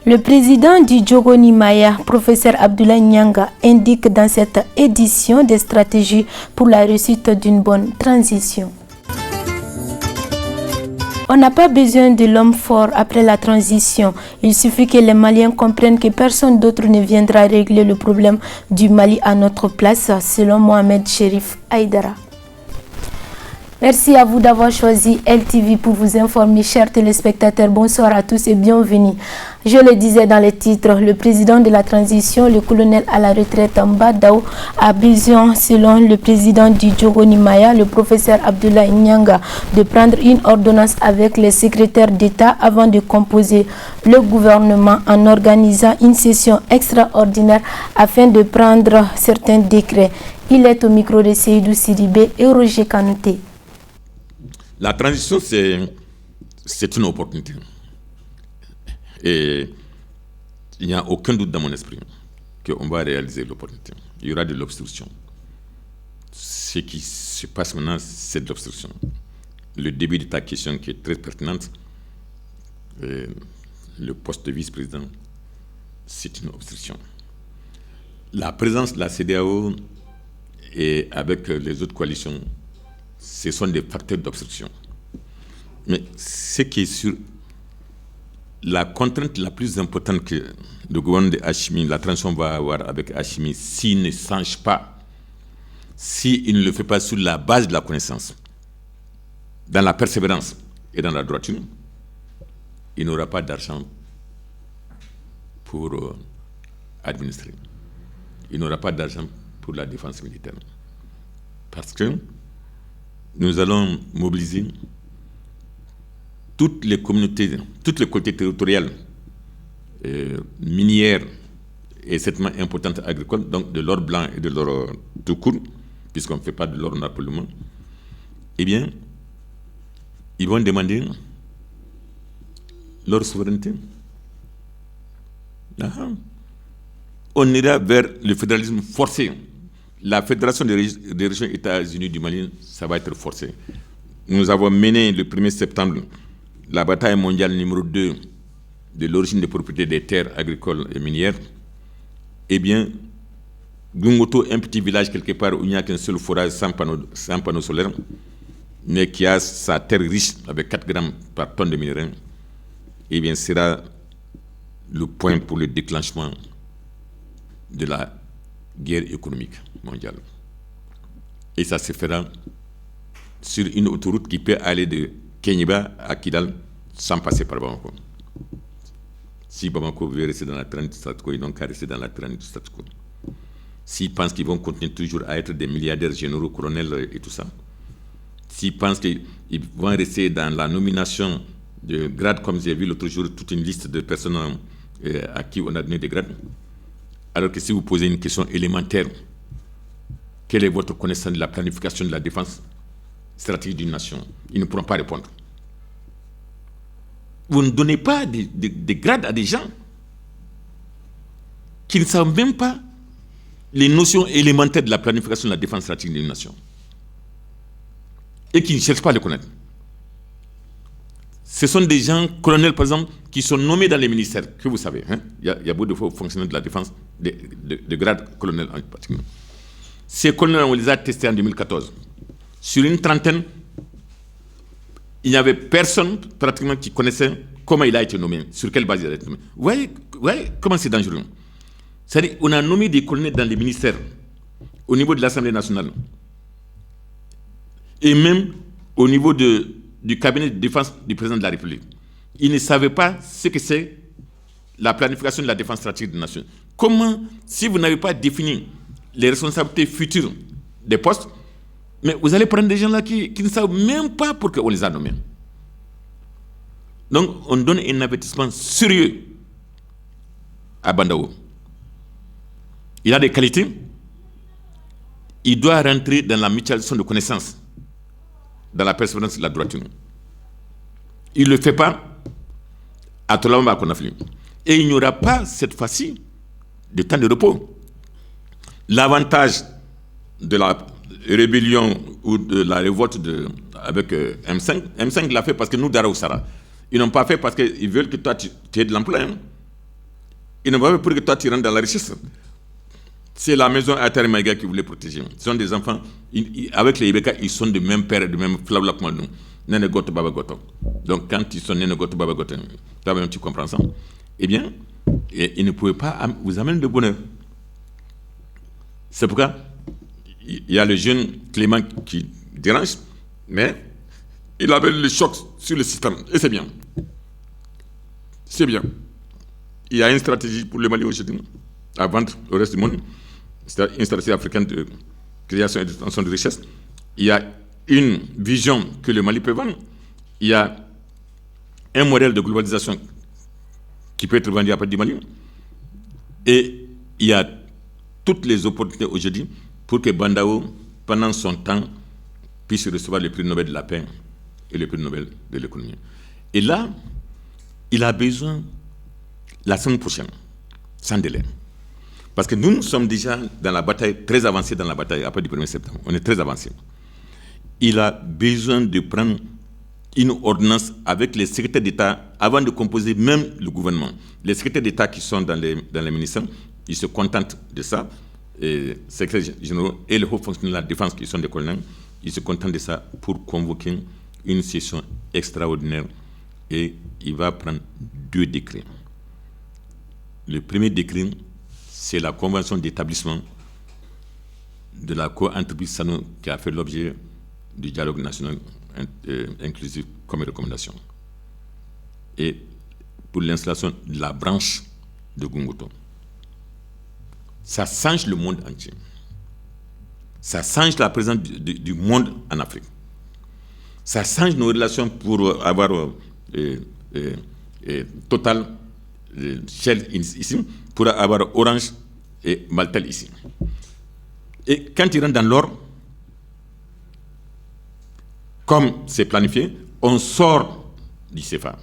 Le président du Jogoni Maya, professeur Abdoulaye Nyanga, indique dans cette édition des stratégies pour la réussite d'une bonne transition. On n'a pas besoin de l'homme fort après la transition. Il suffit que les Maliens comprennent que personne d'autre ne viendra régler le problème du Mali à notre place, selon Mohamed Cherif Haïdara. Merci à vous d'avoir choisi LTV pour vous informer, chers téléspectateurs. Bonsoir à tous et bienvenue. Je le disais dans les titres, le président de la transition, le colonel à la retraite Mbadao, a besoin, selon le président du Jogoni Maya, le professeur Abdoulaye Nyanga, de prendre une ordonnance avec les secrétaires d'État avant de composer le gouvernement en organisant une session extraordinaire afin de prendre certains décrets. Il est au micro de Seydou Sidibé et Roger Kanouté. La transition, c'est une opportunité. Et il n'y a aucun doute dans mon esprit qu'on va réaliser l'opportunité. Il y aura de l'obstruction. Ce qui se passe maintenant, c'est de l'obstruction. Le début de ta question qui est très pertinente, le poste de vice-président, c'est une obstruction. La présence de la CEDEAO et avec les autres coalitions, ce sont des facteurs d'obstruction. Mais ce qui est sûr, la contrainte la plus importante que le gouvernement de Hachimi, la transition va avoir avec Hachimi, s'il ne change pas, s'il ne le fait pas sur la base de la connaissance, dans la persévérance et dans la droiture, il n'aura pas d'argent pour administrer. Il n'aura pas d'argent pour la défense militaire. Parce que nous allons mobiliser toutes les communautés, toutes les collectivités territoriales, minières et certainement importantes agricoles, donc de l'or blanc et de l'or tout court, puisqu'on ne fait pas de l'or noir pour le moment, eh bien, ils vont demander leur souveraineté. On ira vers le fédéralisme forcé. La Fédération des régions États-Unis du Mali, ça va être forcé. Nous avons mené le 1er septembre la bataille mondiale numéro 2 de l'origine des propriétés des terres agricoles et minières. Eh bien, Gungoto, un petit village quelque part où il n'y a qu'un seul forage sans panneaux solaires, mais qui a sa terre riche avec 4 grammes par tonne de minerais, eh bien, sera le point pour le déclenchement de la guerre économique mondiale. Et ça se fera sur une autoroute qui peut aller de Kéniba à Kidal sans passer par Bamako. Si Bamako veut rester dans la traîne du statu quo, ils n'ont qu'à rester dans la traîne du statu quo. S'ils pensent qu'ils vont continuer toujours à être des milliardaires généraux, colonels et tout ça, s'ils pensent qu'ils vont rester dans la nomination de grades, comme j'ai vu l'autre jour, toute une liste de personnes à qui on a donné des grades, alors que si vous posez une question élémentaire, quelle est votre connaissance de la planification de la défense stratégique d'une nation? Ils ne pourront pas répondre. Vous ne donnez pas des grades à des gens qui ne savent même pas les notions élémentaires de la planification de la défense stratégique d'une nation et qui ne cherchent pas à les connaître. Ce sont des gens, colonels par exemple, qui sont nommés dans les ministères, que vous savez. Il y a beaucoup de fonctionnaires de la défense, de grade colonel en particulier. Ces colonels, on les a testés en 2014. Sur une trentaine, il n'y avait personne pratiquement qui connaissait comment il a été nommé, sur quelle base il a été nommé. Vous voyez comment c'est dangereux. C'est-à-dire on a nommé des colonels dans les ministères, au niveau de l'Assemblée nationale, et même au niveau du cabinet de défense du président de la République. Ils ne savaient pas ce que c'est la planification de la défense stratégique de la nation. Comment, si vous n'avez pas défini les responsabilités futures des postes, mais vous allez prendre des gens là qui ne savent même pas pourquoi on les a nommés. Donc, on donne un avertissement sérieux à Bandao. Il a des qualités. Il doit rentrer dans la mutualisation de connaissances, dans la persévérance de la droiture. Il ne le fait pas à Tolamba Konafli. Et il n'y aura pas, cette fois-ci, de temps de repos. L'avantage de la rébellion ou de la révolte avec M5 l'a fait parce que nous, Dara Oussara, ils n'ont pas fait parce qu'ils veulent que toi, tu aies de l'emploi. Ils ne vont pas pour que toi tu rentres dans la richesse. C'est la maison à Tarimaïga qui voulait protéger. Ce sont des enfants, avec les Ibeka, ils sont de même père et de même flavla comme nous. Nene goto baba goto. Donc quand ils sont nene goto baba goto, toi-même tu comprends ça. Eh bien, ils ne pouvaient pas vous amener de bonheur. C'est pourquoi il y a le jeune Clément qui dérange, mais il avait le choc sur le système. Et c'est bien. C'est bien. Il y a une stratégie pour le Mali aujourd'hui à vendre au reste du monde. C'est une stratégie africaine de création et d'extension de richesse. Il y a une vision que le Mali peut vendre. Il y a un modèle de globalisation qui peut être vendu à partir du Mali. Et il y a toutes les opportunités aujourd'hui pour que Bandao, pendant son temps, puisse recevoir le prix Nobel de la paix et le prix Nobel de l'économie. Et là, il a besoin, la semaine prochaine, sans délai. Parce que nous sommes déjà dans la bataille, très avancés dans la bataille, après du 1er septembre. On est très avancés. Il a besoin de prendre une ordonnance avec les secrétaires d'État avant de composer même le gouvernement. Les secrétaires d'État qui sont dans les ministères, ils se contentent de ça. Les secrétaires généraux et les hauts fonctionnaires de la défense qui sont des colonels, ils se contentent de ça pour convoquer une session extraordinaire. Et il va prendre 2 décrets. Le premier décret, c'est la convention d'établissement de la co-entreprise Sano qui a fait l'objet du dialogue national inclusif comme recommandation. Et pour l'installation de la branche de Gunguto. Ça change le monde entier. Ça change la présence du monde en Afrique. Ça change nos relations pour avoir Total, Shell ici, pour avoir Orange et Maltel ici. Et quand ils rentrent dans l'or, comme c'est planifié, on sort du CFA.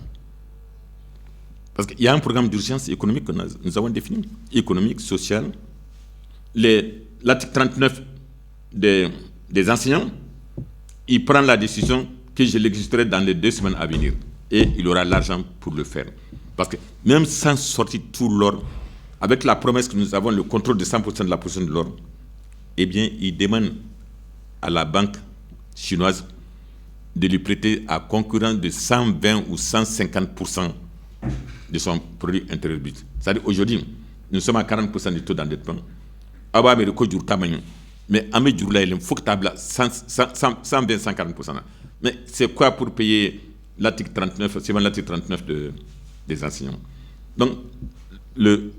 Parce qu'il y a un programme d'urgence économique que nous avons défini, économique, social. L'article 39 des enseignants, il prend la décision que je l'exécuterai dans les 2 semaines à venir. Et il aura l'argent pour le faire. Parce que même sans sortir tout l'or, avec la promesse que nous avons le contrôle de 100% de la production de l'or, eh bien, il demande à la banque chinoise de lui prêter à concurrence de 120 ou 150% de son produit intérieur brut. C'est-à-dire aujourd'hui, nous sommes à 40% du taux d'endettement. Mais à mes jours là, il faut que tu aies 120-140%. Mais c'est quoi pour payer l'article 39, c'est l'article 39 des enseignants. Donc, le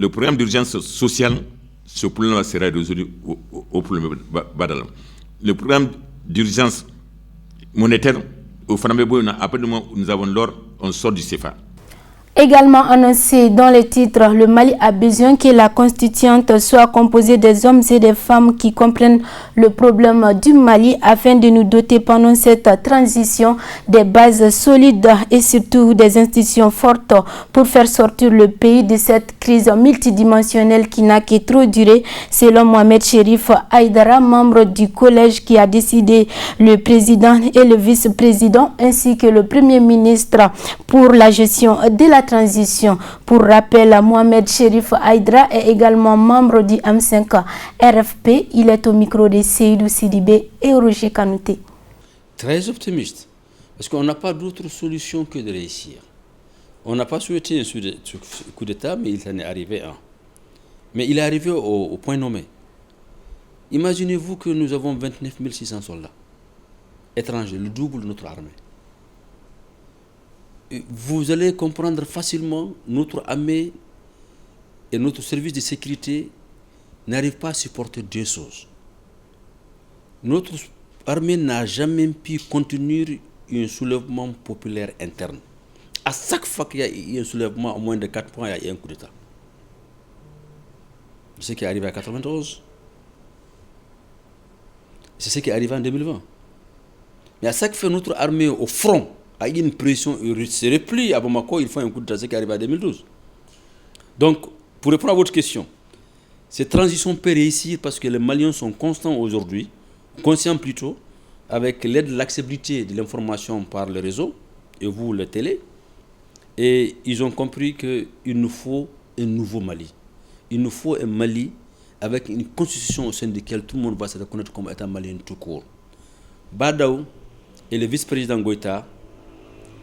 programme d'urgence sociale, ce problème sera résolu au problème Badala. Le programme d'urgence monétaire, au Fanamebo, après nous avons l'or, on sort du CFA. Également annoncé dans les titres, le Mali a besoin que la constituante soit composée des hommes et des femmes qui comprennent le problème du Mali afin de nous doter pendant cette transition des bases solides et surtout des institutions fortes pour faire sortir le pays de cette crise multidimensionnelle qui n'a que trop duré, selon Mohamed Cherif Haïdara, membre du collège qui a décidé le président et le vice-président ainsi que le premier ministre pour la gestion de la transition. Pour rappel, Mohamed Cherif Haïdara est également membre du M5 RFP. Il est au micro de Seydou Sidibé et Roger Kanouté. Très optimiste, parce qu'on n'a pas d'autre solution que de réussir. On n'a pas souhaité un coup d'État, mais il en est arrivé un. Mais il est arrivé au point nommé. Imaginez-vous que nous avons 29 600 soldats étrangers, le double de notre armée. Vous allez comprendre facilement, notre armée et notre service de sécurité n'arrivent pas à supporter 2 choses. Notre armée n'a jamais pu contenir un soulèvement populaire interne. À chaque fois qu'il y a eu un soulèvement, en moins de 4 mois, il y a eu un coup d'État. C'est ce qui est arrivé en 91. C'est ce qui est arrivé en 2020. Mais à chaque fois, notre armée au front a eu une pression, il se replie à Bamako, il faut un coup d'État, ce qui est arrivé en 2012. Donc, pour répondre à votre question, cette transition peut réussir parce que les Maliens sont constants aujourd'hui, conscients plutôt, avec l'aide de l'accessibilité de l'information par le réseau, et vous, la télé, et ils ont compris qu'il nous faut un nouveau Mali. Il nous faut un Mali avec une constitution au sein de laquelle tout le monde va se reconnaître comme étant malien tout court. Badaou et le vice-président Goïta,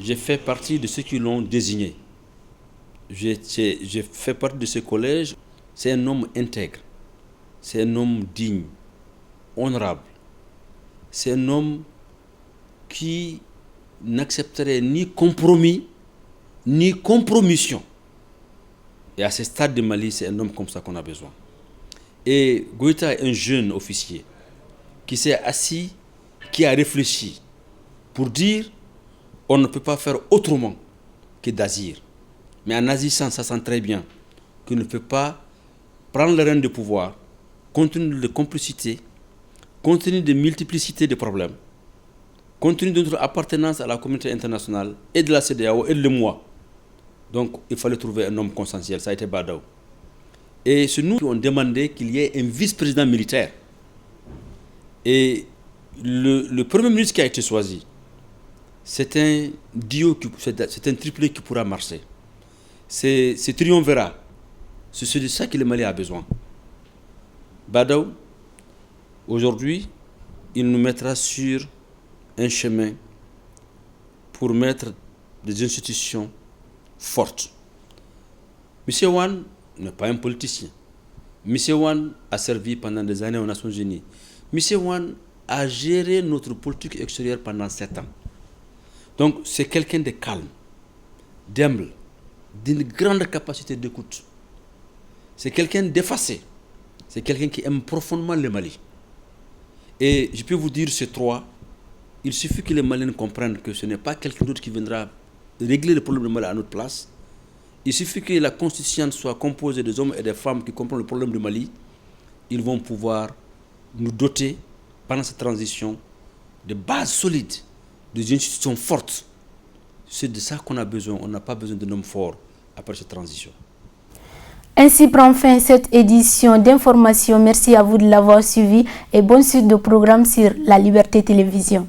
j'ai fait partie de ceux qui l'ont désigné. J'ai fait partie de ce collège. C'est un homme intègre, c'est un homme digne, honorable. C'est un homme qui n'accepterait ni compromis, ni compromission. Et à ce stade de Mali, c'est un homme comme ça qu'on a besoin. Et Goïta est un jeune officier qui s'est assis, qui a réfléchi pour dire on ne peut pas faire autrement que d'agir. Mais en agissant, ça sent très bien qu'on ne peut pas prendre le règne de pouvoir, compte tenu de complicité, compte tenu de multiplicité de problèmes, compte tenu de notre appartenance à la communauté internationale et de la CEDEAO et de moi. Donc, il fallait trouver un homme consensuel. Ça a été Badaou. Et c'est nous qui avons demandé qu'il y ait un vice-président militaire. Et le premier ministre qui a été choisi, c'est un duo, c'est un triplé qui pourra marcher. C'est triumvirat. C'est de ça que le Mali a besoin. Badaou, aujourd'hui, il nous mettra sur un chemin pour mettre des institutions fortes. M. Wan n'est pas un politicien. M. Wan a servi pendant des années aux Nations Unies. M. Wan a géré notre politique extérieure pendant 7 ans. Donc, c'est quelqu'un de calme, d'humble, d'une grande capacité d'écoute. C'est quelqu'un d'effacé. C'est quelqu'un qui aime profondément le Mali. Et je peux vous dire ces trois, il suffit que les Maliens comprennent que ce n'est pas quelqu'un d'autre qui viendra régler le problème du Mali à notre place. Il suffit que la constitution soit composée des hommes et des femmes qui comprennent le problème du Mali. Ils vont pouvoir nous doter, pendant cette transition, de bases solides, des institutions fortes. C'est de ça qu'on a besoin. On n'a pas besoin d'un homme fort après cette transition. Ainsi prend fin cette édition d'information. Merci à vous de l'avoir suivi et bonne suite de programme sur La Liberté Télévision.